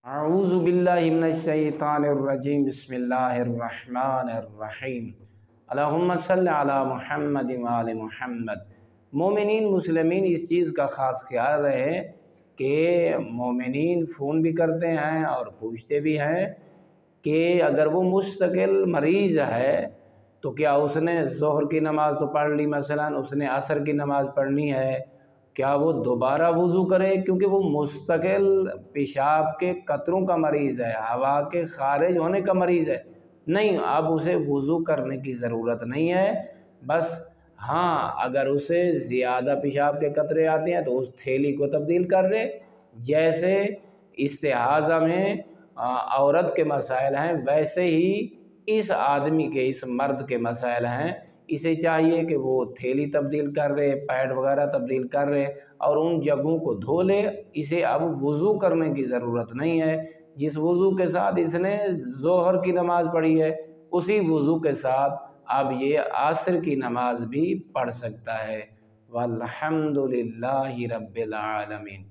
اعوذ باللہ من الشیطان الرجیم بسم اللہ الرحمن الرحیم اللہم صلی علی محمد وآل محمد۔ مومنین مسلمین اس چیز کا خاص خیال رہے کہ مومنین فون بھی کرتے ہیں اور پوچھتے بھی ہیں کہ اگر وہ مستقل مریض ہے تو کیا اس نے ظہر کی نماز تو پڑھ لی، مثلا اس نے عصر کی نماز پڑھنی ہے، کیا وہ دوبارہ وضو کرے؟ کیونکہ وہ مستقل پیشاب کے قطروں کا مریض ہے، ہوا کے خارج ہونے کا مریض ہے، نہیں اب اسے وضو کرنے کی ضرورت نہیں ہے۔ بس ہاں اگر اسے زیادہ پیشاب کے قطرے آتے ہیں تو اس تھیلی کو تبدیل کر دے، جیسے استحاضہ میں عورت کے مسائل ہیں ویسے ہی اس آدمی کے، اس مرد کے مسائل ہیں۔ اسے چاہیے کہ وہ تھیلی تبدیل کر رہے، پیڈ وغیرہ تبدیل کر رہے اور ان جگہوں کو دھو لے۔ اسے اب وضو کرنے کی ضرورت نہیں ہے۔ جس وضو کے ساتھ اس نے ظہر کی نماز پڑھی ہے اسی وضو کے ساتھ اب یہ عصر کی نماز بھی پڑھ سکتا ہے۔ والحمد للہ رب العالمین۔